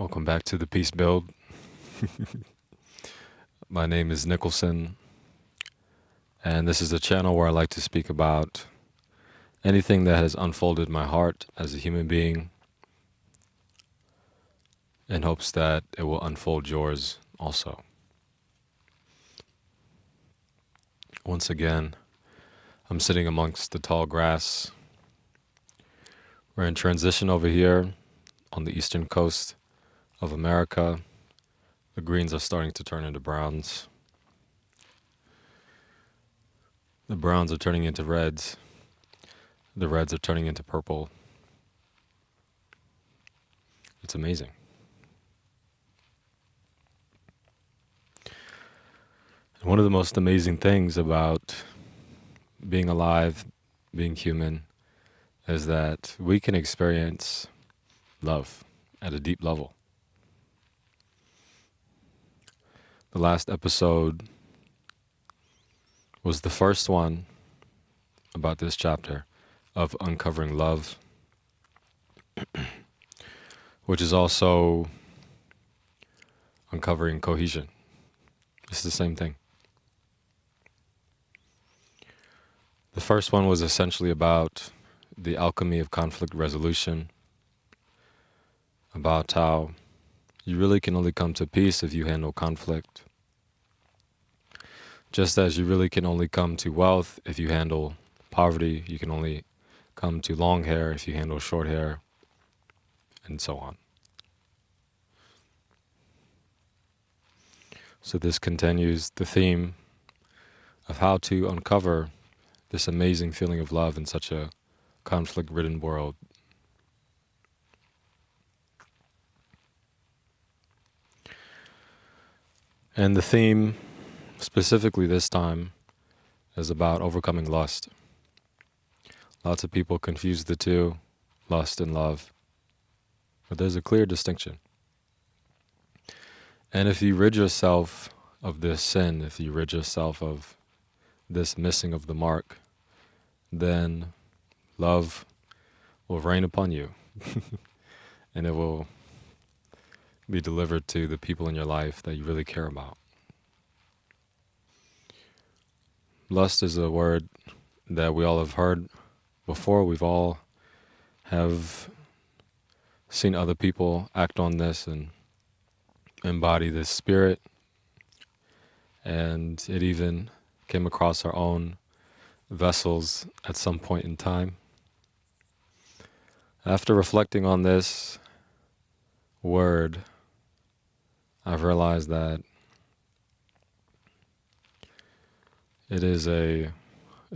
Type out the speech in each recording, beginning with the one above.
Welcome back to the Peace Build. My name is Nicholson, and this is a channel where I like to speak about anything that has unfolded my heart as a human being in hopes that it will unfold yours also. Once again, I'm sitting amongst the tall grass. We're in transition over here on the eastern coast of America. The greens are starting to turn into browns. The browns are turning into reds. The reds are turning into purple. It's amazing. And one of the most amazing things about being alive, being human, is that we can experience love at a deep level. The last episode was the first one about this chapter of uncovering love, which is also uncovering cohesion. It's the same thing. The first one was essentially about the alchemy of conflict resolution, about how you really can only come to peace if you handle conflict, just as you really can only come to wealth if you handle poverty. You can only come to long hair if you handle short hair, and so on. So this continues the theme of how to uncover this amazing feeling of love in such a conflict-ridden world. And the theme, specifically this time, is about overcoming lust. Lots of people confuse the two, lust and love, but there's a clear distinction. And if you rid yourself of this sin, if you rid yourself of this missing of the mark, then love will rain upon you and it will be delivered to the people in your life that you really care about. Lust is a word that we all have heard before. We've all have seen other people act on this and embody this spirit, and it even came across our own vessels at some point in time. After reflecting on this word, I've realized that it is a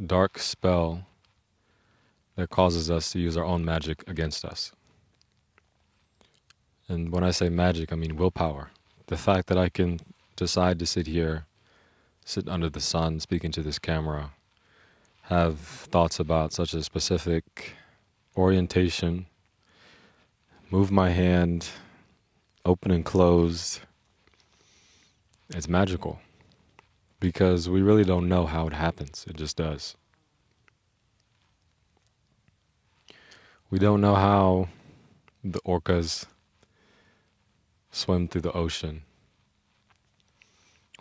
dark spell that causes us to use our own magic against us. And when I say magic, I mean willpower. The fact that I can decide to sit here, sit under the sun, speak into this camera, have thoughts about such a specific orientation, move my hand, open and closed, it's magical. Because we really don't know how it happens. It just does. We don't know how the orcas swim through the ocean.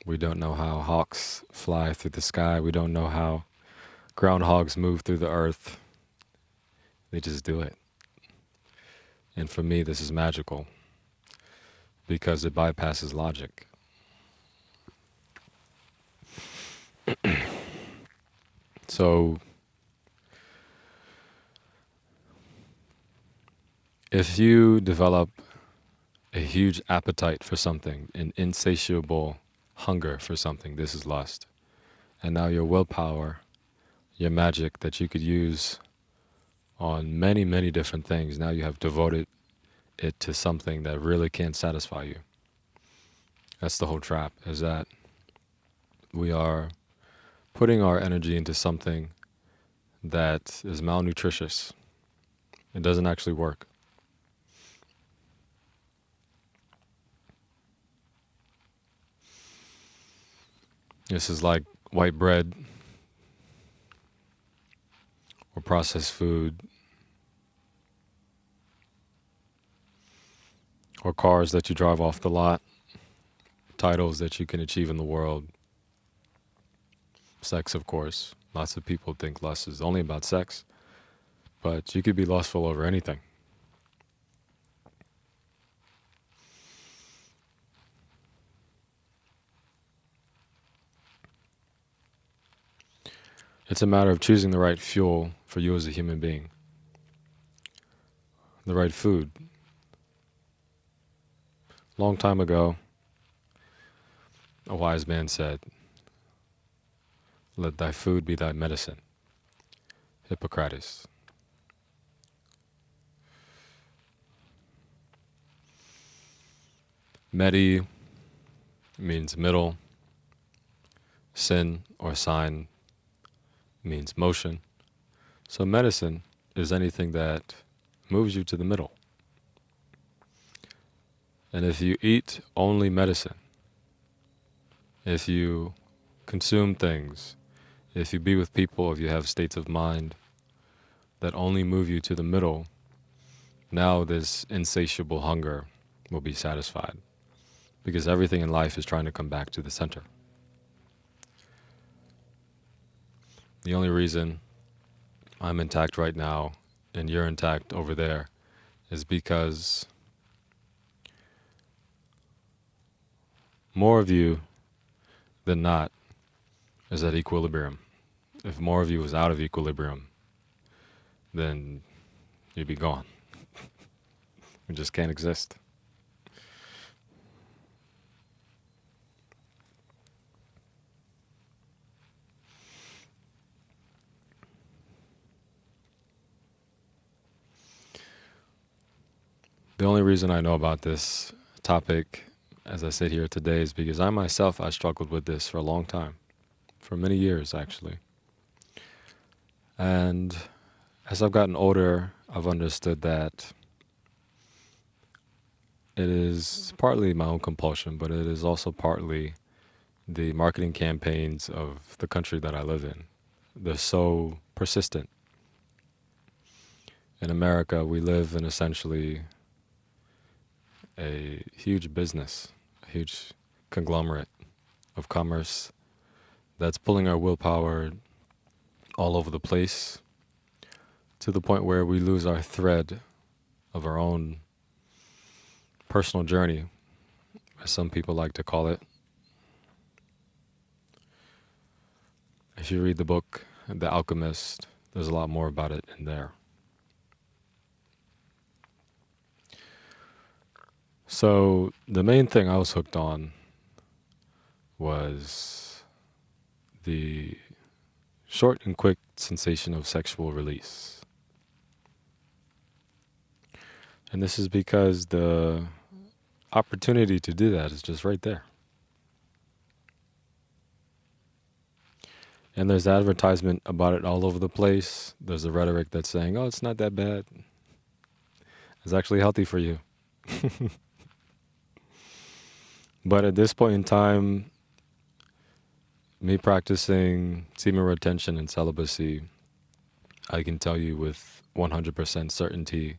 We don't know how hawks fly through the sky. We don't know how groundhogs move through the earth. They just do it. And for me, this is magical because it bypasses logic. So, if you develop a huge appetite for something, an insatiable hunger for something, this is lust. And now your willpower, your magic that you could use on many, many different things, now you have devoted it to something that really can't satisfy you. That's the whole trap, is that we are putting our energy into something that is malnutritious. It doesn't actually work. This is like white bread or processed food or cars that you drive off the lot, titles that you can achieve in the world, sex, of course. Lots of people think lust is only about sex, but you could be lustful over anything. It's a matter of choosing the right fuel for you as a human being, the right food. Long time ago, a wise man said, "Let thy food be thy medicine." Hippocrates. Medi means middle. Sin or sign means motion. So medicine is anything that moves you to the middle. And if you eat only medicine, if you consume things, if you be with people, if you have states of mind that only move you to the middle, now this insatiable hunger will be satisfied. Because everything in life is trying to come back to the center. The only reason I'm intact right now and you're intact over there is because more of you than not is at equilibrium. If more of you was out of equilibrium, then you'd be gone. You just can't exist. The only reason I know about this topic as I sit here today is because I struggled with this for a long time, for many years actually. And as I've gotten older, I've understood that it is partly my own compulsion, but it is also partly the marketing campaigns of the country that I live in. They're so persistent. In America, we live in essentially a huge business, a huge conglomerate of commerce that's pulling our willpower all over the place to the point where we lose our thread of our own personal journey, as some people like to call it. If you read the book The Alchemist, there's a lot more about it in there. So the main thing I was hooked on was the short and quick sensation of sexual release. And this is because the opportunity to do that is just right there. And there's advertisement about it all over the place. There's a rhetoric that's saying, oh, it's not that bad. It's actually healthy for you. But at this point in time, me practicing semen retention and celibacy, I can tell you with 100% certainty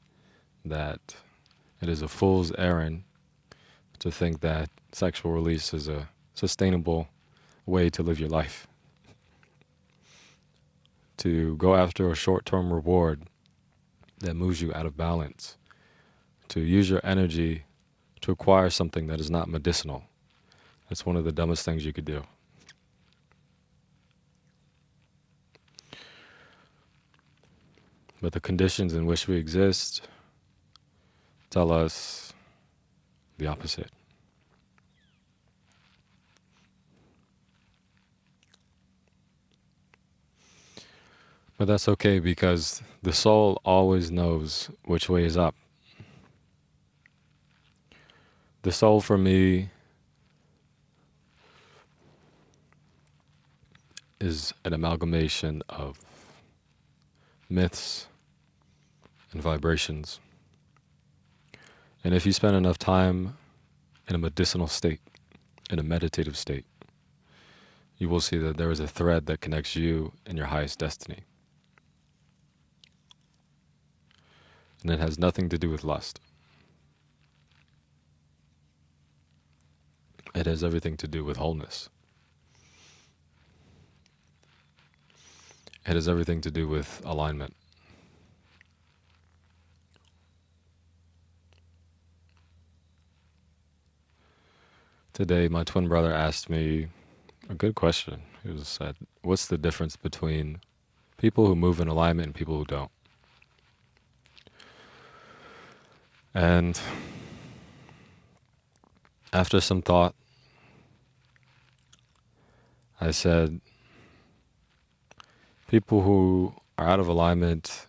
that it is a fool's errand to think that sexual release is a sustainable way to live your life. To go after a short-term reward that moves you out of balance. To use your energy to acquire something that is not medicinal. That's one of the dumbest things you could do. But the conditions in which we exist tell us the opposite. But that's okay because the soul always knows which way is up. The soul for me is an amalgamation of myths and vibrations. And if you spend enough time in a medicinal state, in a meditative state, you will see that there is a thread that connects you and your highest destiny. And it has nothing to do with lust. It has everything to do with wholeness. It has everything to do with alignment. Today, my twin brother asked me a good question. He said, what's the difference between people who move in alignment and people who don't? And after some thought, I said, people who are out of alignment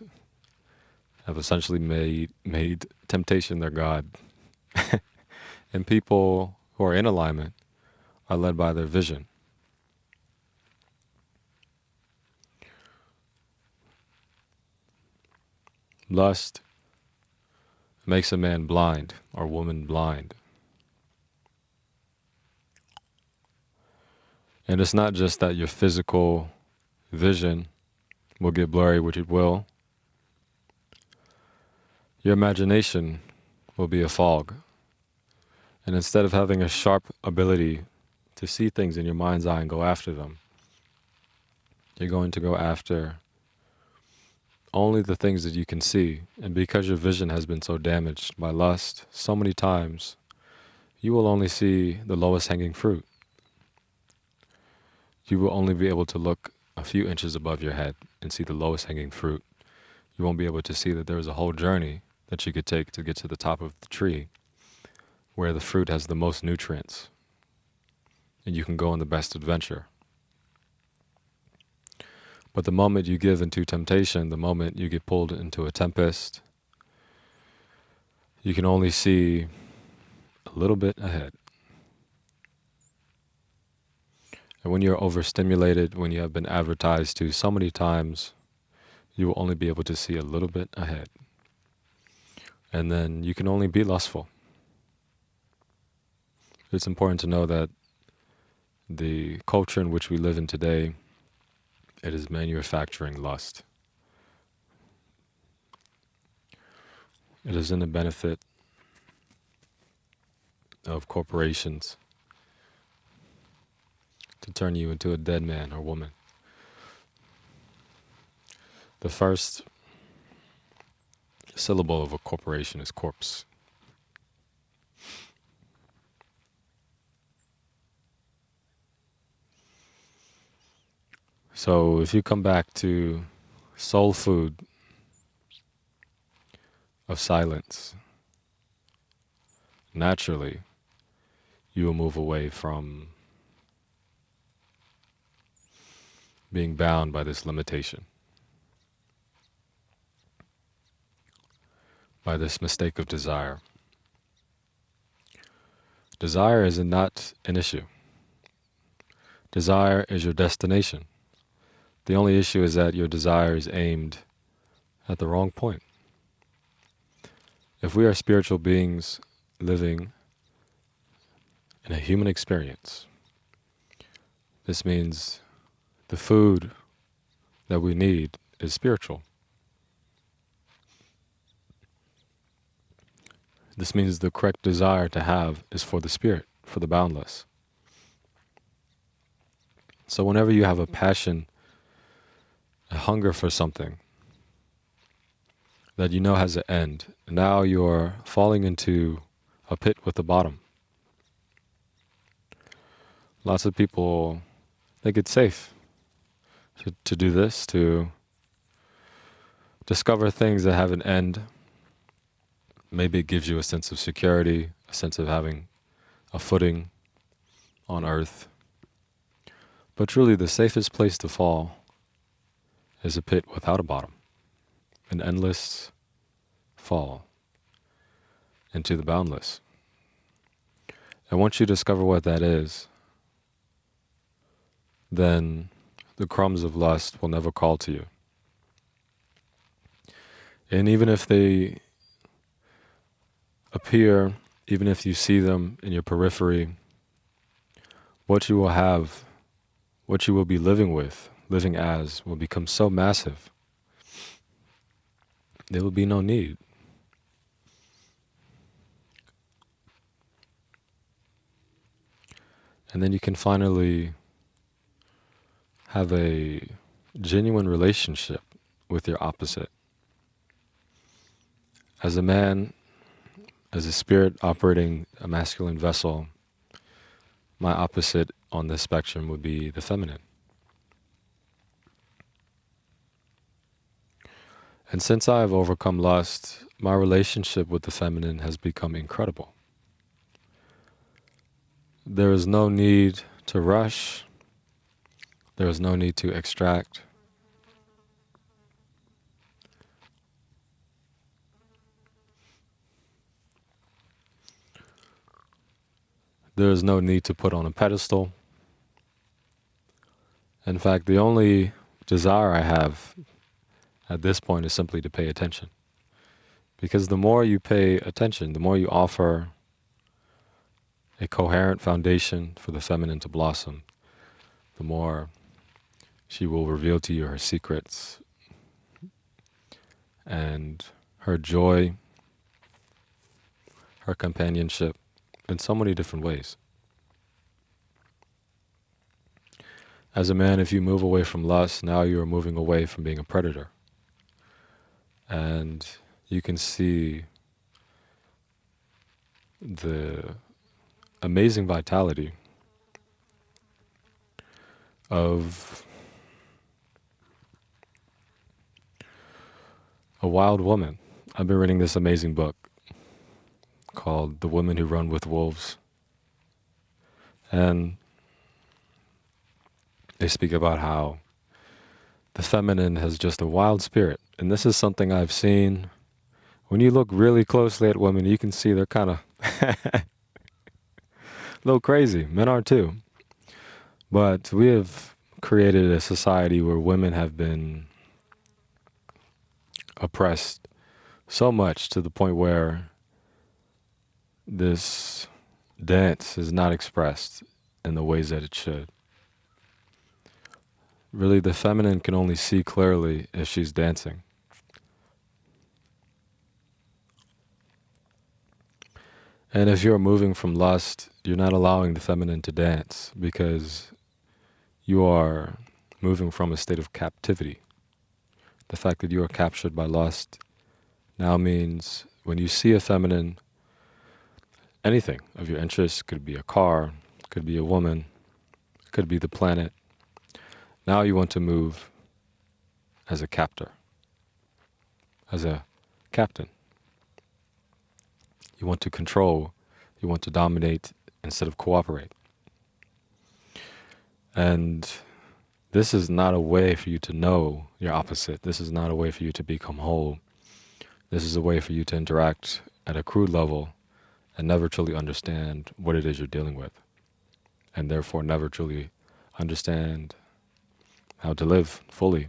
have essentially made temptation their God. And people who are in alignment are led by their vision. Lust makes a man blind or woman blind. And it's not just that your physical vision will get blurry, which it will. Your imagination will be a fog. And instead of having a sharp ability to see things in your mind's eye and go after them, you're going to go after only the things that you can see. And because your vision has been so damaged by lust so many times, you will only see the lowest hanging fruit. You will only be able to look a few inches above your head and see the lowest hanging fruit. You won't be able to see that there is a whole journey that you could take to get to the top of the tree where the fruit has the most nutrients and you can go on the best adventure. But the moment you give into temptation, the moment you get pulled into a tempest, you can only see a little bit ahead. And when you're overstimulated, when you have been advertised to so many times, you will only be able to see a little bit ahead. And then you can only be lustful. It's important to know that the culture in which we live in today, it is manufacturing lust. It is in the benefit of corporations to turn you into a dead man or woman. The first syllable of a corporation is corpse. So if you come back to soul food of silence, naturally you will move away from being bound by this limitation, by this mistake of desire. Desire is not an issue. Desire is your destination. The only issue is that your desire is aimed at the wrong point. If we are spiritual beings living in a human experience, this means the food that we need is spiritual. This means the correct desire to have is for the spirit, for the boundless. So whenever you have a passion, a hunger for something that you know has an end, now you're falling into a pit with a bottom. Lots of people think it's safe to do this, to discover things that have an end. Maybe it gives you a sense of security, a sense of having a footing on earth. But truly, the safest place to fall is a pit without a bottom, an endless fall into the boundless. And once you discover what that is, then the crumbs of lust will never call to you. And even if they appear, even if you see them in your periphery, what you will have, what you will be living with, living as, will become so massive, there will be no need. And then you can finally have a genuine relationship with your opposite. As a man, as a spirit operating a masculine vessel, my opposite on the spectrum would be the feminine. And since I have overcome lust, my relationship with the feminine has become incredible. There is no need to rush. There is no need to extract. There is no need to put on a pedestal. In fact, the only desire I have at this point is simply to pay attention. Because the more you pay attention, the more you offer a coherent foundation for the feminine to blossom, the more she will reveal to you her secrets and her joy, her companionship in so many different ways. As a man, if you move away from lust, now you are moving away from being a predator. And you can see the amazing vitality of a wild woman. I've been reading this amazing book called The Women Who Run with Wolves. And they speak about how the feminine has just a wild spirit. And this is something I've seen. When you look really closely at women, you can see they're kind of a little crazy. Men are too. But we have created a society where women have been oppressed so much to the point where this dance is not expressed in the ways that it should. Really, the feminine can only see clearly if she's dancing. And if you're moving from lust, you're not allowing the feminine to dance because you are moving from a state of captivity. The fact that you are captured by lust now means when you see a feminine, anything of your interest, could be a car, could be a woman, could be the planet, now you want to move as a captor, as a captain. You want to control, you want to dominate instead of cooperate. And this is not a way for you to know your opposite. This is not a way for you to become whole. This is a way for you to interact at a crude level and never truly understand what it is you're dealing with. And therefore never truly understand how to live fully.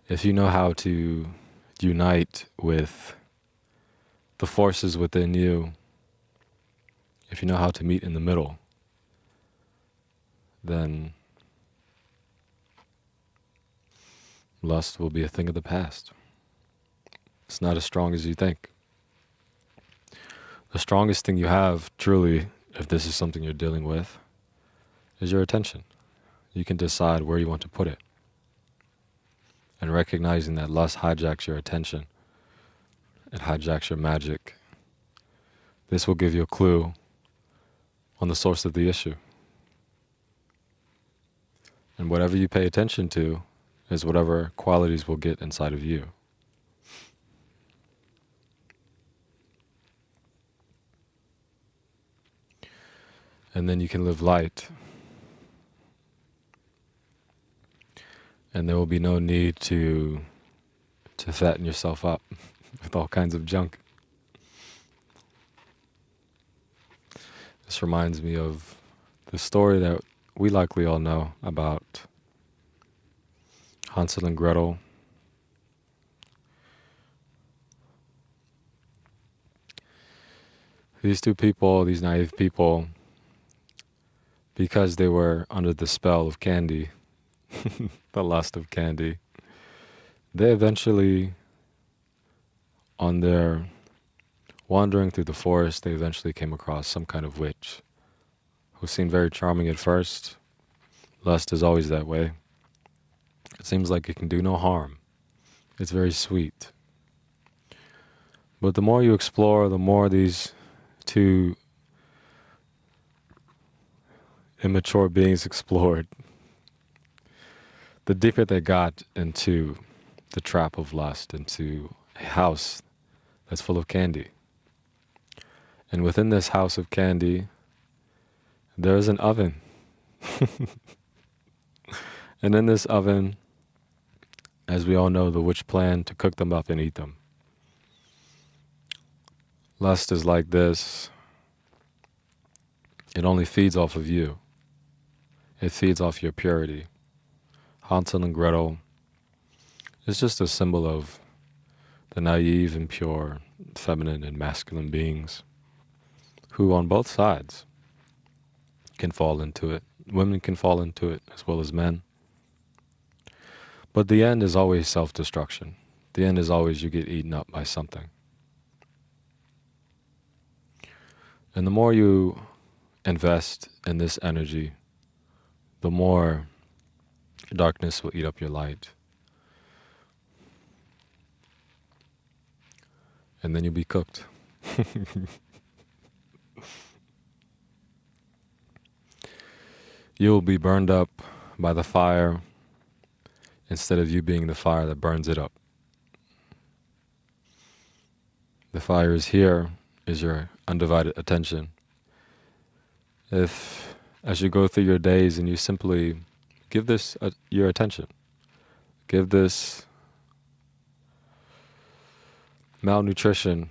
If you know how to unite with the forces within you, if you know how to meet in the middle, then lust will be a thing of the past. It's not as strong as you think. The strongest thing you have, truly, if this is something you're dealing with, is your attention. You can decide where you want to put it. And recognizing that lust hijacks your attention, it hijacks your magic. This will give you a clue on the source of the issue. And whatever you pay attention to is whatever qualities will get inside of you. And then you can live light. And there will be no need to fatten yourself up with all kinds of junk. This reminds me of the story that we likely all know about Hansel and Gretel. These two people, these naive people, because they were under the spell of candy, the lust of candy, they eventually, on their Wandering through the forest, they eventually came across some kind of witch who seemed very charming at first. Lust is always that way. It seems like it can do no harm. It's very sweet. But the more you explore, the more these two immature beings explored, the deeper they got into the trap of lust, into a house that's full of candy. And within this house of candy, there is an oven. And in this oven, as we all know, the witch planned to cook them up and eat them. Lust is like this. It only feeds off of you. It feeds off your purity. Hansel and Gretel is just a symbol of the naive and pure feminine and masculine beings who on both sides can fall into it. Women can fall into it as well as men. But the end is always self-destruction. The end is always you get eaten up by something. And the more you invest in this energy, the more darkness will eat up your light. And then you'll be cooked. You'll be burned up by the fire instead of you being the fire that burns it up. The fire is here, is your undivided attention. If, as you go through your days and you simply give this your attention, give this malnutrition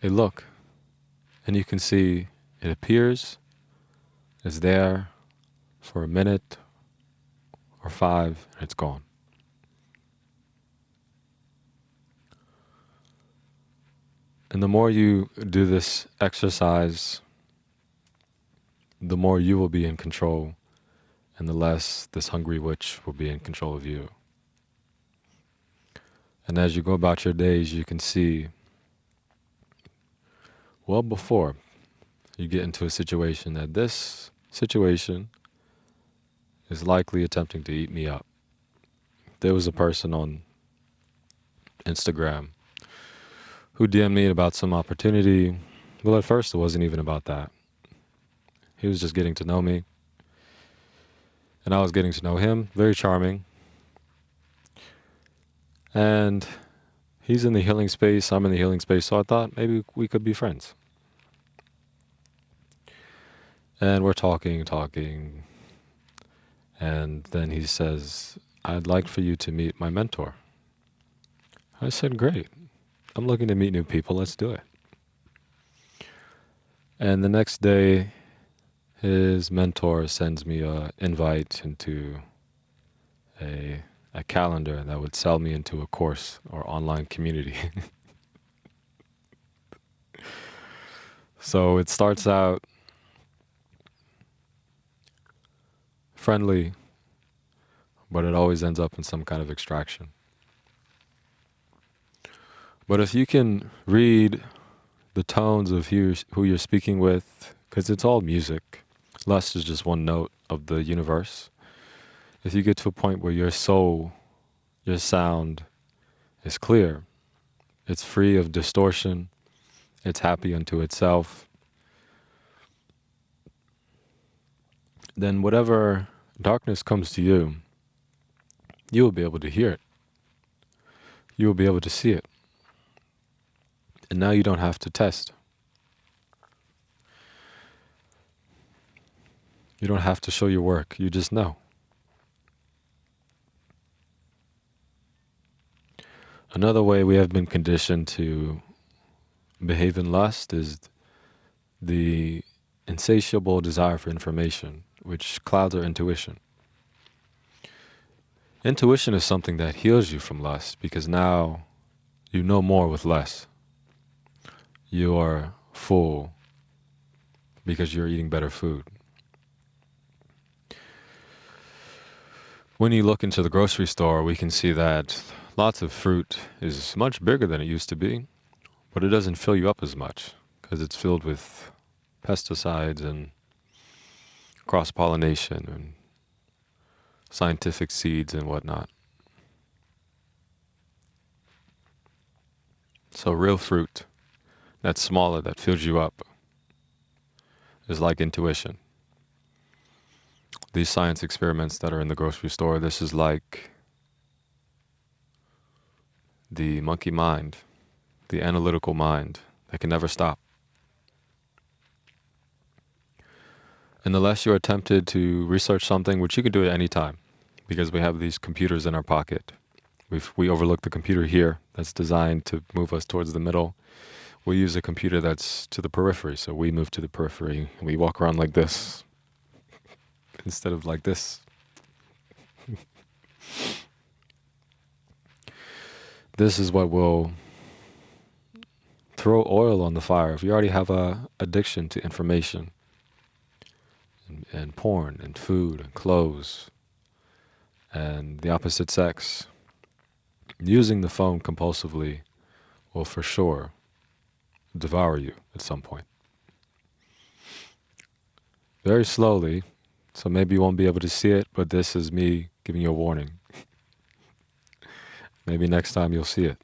a look, and you can see it appears, it's there for a minute or 5, and it's gone. And the more you do this exercise, the more you will be in control, and the less this hungry witch will be in control of you. And as you go about your days, you can see, well before you get into a situation, that this situation is likely attempting to eat me up. There was a person on Instagram who DM'd me about some opportunity. Well, at first it wasn't even about that. He was just getting to know me, and I was getting to know him. Very charming. And he's in the healing space, I'm in the healing space, so I thought maybe we could be friends. And we're talking, and then he says, I'd like for you to meet my mentor. I said, great. I'm looking to meet new people, let's do it. And the next day, his mentor sends me an invite into a calendar that would sell me into a course or online community. So it starts out friendly, but it always ends up in some kind of extraction. But if you can read the tones of who you're speaking with, because it's all music, lust is just one note of the universe. If you get to a point where your soul, your sound is clear, it's free of distortion, it's happy unto itself, then whatever darkness comes to you, you will be able to hear it. You will be able to see it. And now you don't have to test. You don't have to show your work. You just know. Another way we have been conditioned to behave in lust is the insatiable desire for information, which clouds our intuition. Intuition is something that heals you from lust because now you know more with less. You are full because you're eating better food. When you look into the grocery store, we can see that lots of fruit is much bigger than it used to be, but it doesn't fill you up as much because it's filled with pesticides and cross-pollination and scientific seeds and whatnot. So real fruit that's smaller, that fills you up, is like intuition. These science experiments that are in the grocery store, this is like the monkey mind, the analytical mind that can never stop. And the less you're tempted to research something, which you can do at any time, because we have these computers in our pocket. We overlook the computer here that's designed to move us towards the middle. We use a computer that's to the periphery, so we move to the periphery. And we walk around like this instead of like this. This is what will throw oil on the fire. If you already have a addiction to information and porn and food and clothes and the opposite sex, using the phone compulsively will for sure devour you at some point. Very slowly, so maybe you won't be able to see it, but this is me giving you a warning. Maybe next time you'll see it.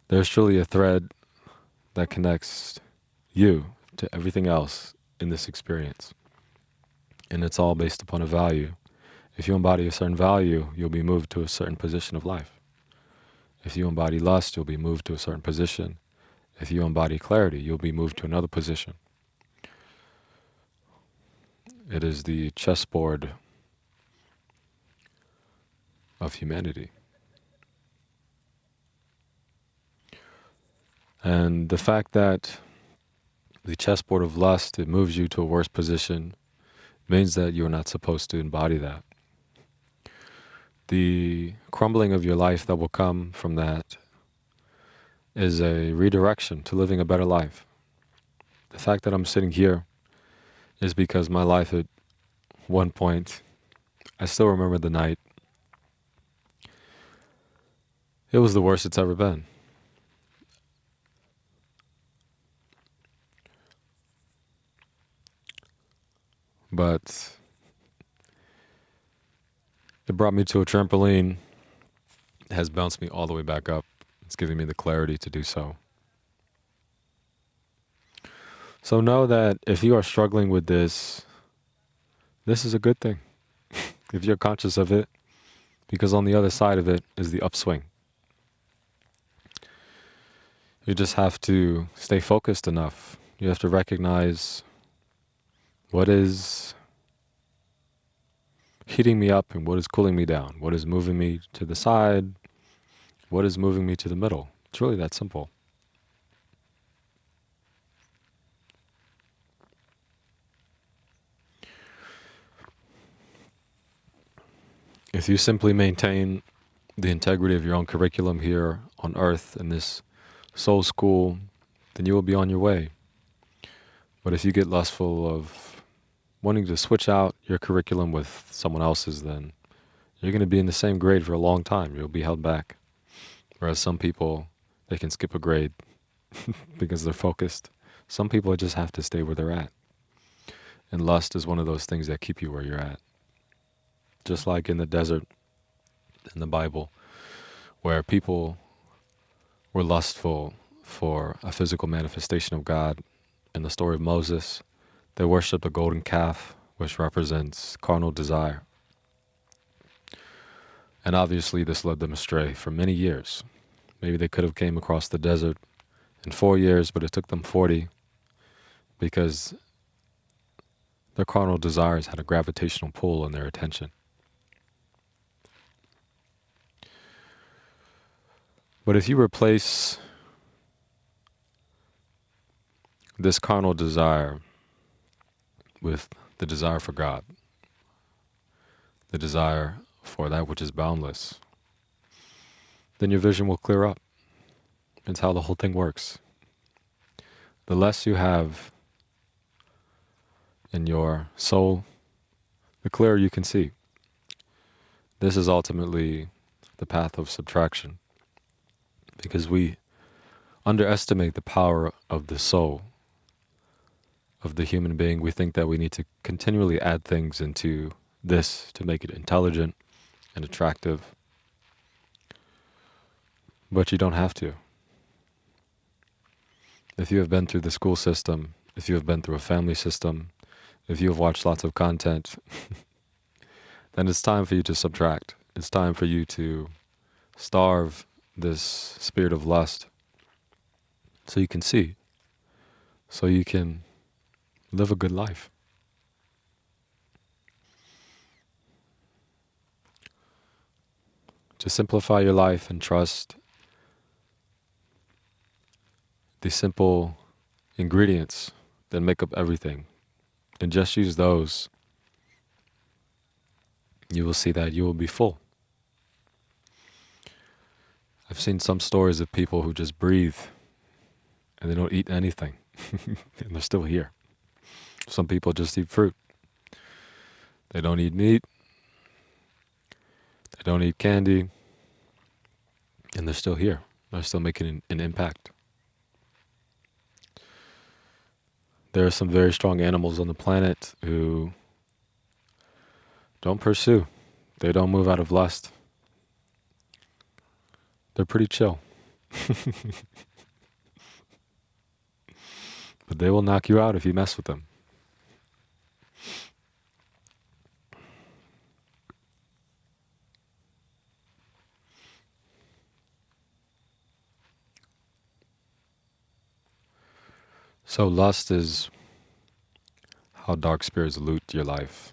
There's truly a thread that connects you to everything else in this experience. And it's all based upon a value. If you embody a certain value, you'll be moved to a certain position of life. If you embody lust, you'll be moved to a certain position. If you embody clarity, you'll be moved to another position. It is the chessboard of humanity. And the fact that the chessboard of lust, it moves you to a worse position, means that you're not supposed to embody that. The crumbling of your life that will come from that is a redirection to living a better life. The fact that I'm sitting here is because my life at one point, I still remember the night, it was the worst it's ever been. But it brought me to a trampoline. It has bounced me all the way back up. It's giving me the clarity to do so. So know that if you are struggling with this is a good thing. If you're conscious of it, because on the other side of it is the upswing. You just have to stay focused enough. You have to recognize what is heating me up and what is cooling me down. What is moving me to the side? What is moving me to the middle? It's really that simple. If you simply maintain the integrity of your own curriculum here on earth in this soul school, then you will be on your way. But if you get lustful of wanting to switch out your curriculum with someone else's, then you're going to be in the same grade for a long time. You'll be held back. Whereas some people, they can skip a grade because they're focused. Some people just have to stay where they're at. And lust is one of those things that keep you where you're at. Just like in the desert in the Bible, where people were lustful for a physical manifestation of God. In the story of Moses, they worshipped a golden calf, which represents carnal desire. And obviously this led them astray for many years. Maybe they could have came across the desert in 4 years, but it took them 40 because their carnal desires had a gravitational pull on their attention. But if you replace this carnal desire with the desire for God, the desire for that which is boundless, then your vision will clear up. It's how the whole thing works. The less you have in your soul, the clearer you can see. This is ultimately the path of subtraction, because we underestimate the power of the soul of the human being. We think that we need to continually add things into this to make it intelligent and attractive, but you don't have to. If you have been through the school system, if you have been through a family system, if you have watched lots of content, then it's time for you to subtract. It's time for you to starve this spirit of lust so you can see, so you can live a good life. To simplify your life and trust the simple ingredients that make up everything, and just use those, you will see that you will be full. I've seen some stories of people who just breathe and they don't eat anything and they're still here. Some people just eat fruit. They don't eat meat. They don't eat candy. And they're still here. They're still making an impact. There are some very strong animals on the planet who don't pursue. They don't move out of lust. They're pretty chill. But they will knock you out if you mess with them. So lust is how dark spirits loot your life.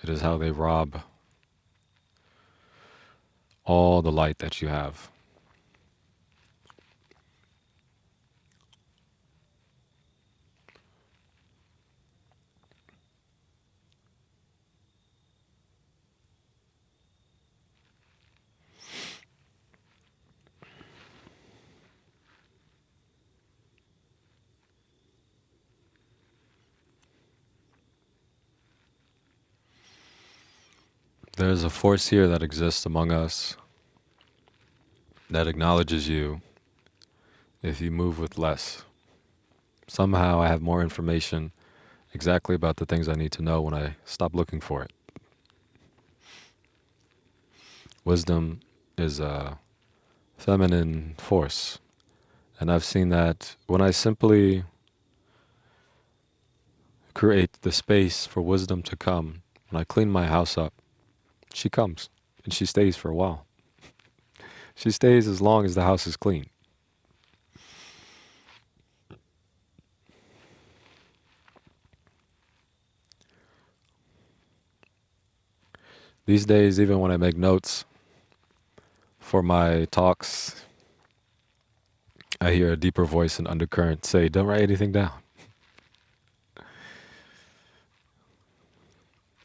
It is how they rob all the light that you have. There's a force here that exists among us that acknowledges you if you move with less. Somehow I have more information exactly about the things I need to know when I stop looking for it. Wisdom is a feminine force, and I've seen that when I simply create the space for wisdom to come, when I clean my house up, she comes and she stays for a while. She stays as long as the house is clean. These days, even when I make notes for my talks, I hear a deeper voice and undercurrent say, don't write anything down.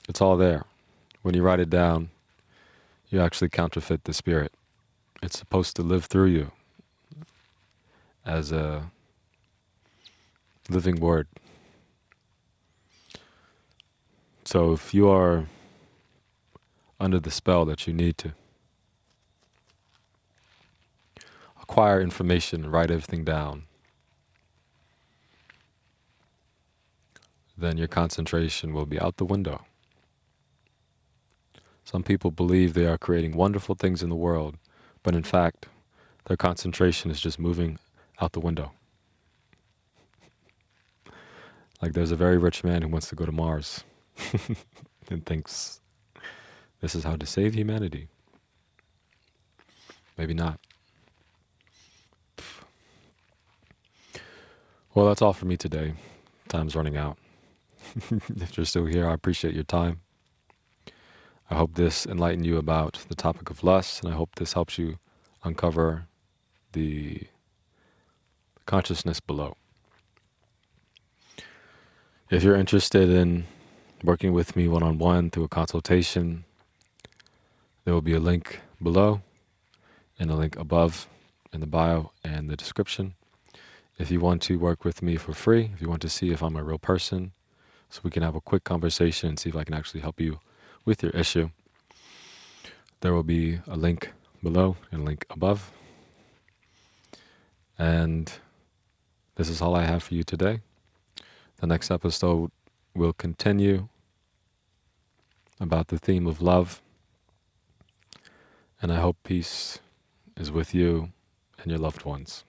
It's all there. When you write it down, you actually counterfeit the spirit. It's supposed to live through you as a living word. So if you are under the spell that you need to acquire information, write everything down, then your concentration will be out the window. Some people believe they are creating wonderful things in the world, but in fact, their concentration is just moving out the window. Like there's a very rich man who wants to go to Mars and thinks this is how to save humanity. Maybe not. Well, that's all for me today. Time's running out. If you're still here, I appreciate your time. I hope this enlightened you about the topic of lust, and I hope this helps you uncover the consciousness below. If you're interested in working with me one-on-one through a consultation, there will be a link below and a link above in the bio and the description. If you want to work with me for free, if you want to see if I'm a real person, so we can have a quick conversation and see if I can actually help you with your issue, There will be a link below and a link above. And this is all I have for you today. The next episode will continue about the theme of love. And I hope peace is with you and your loved ones.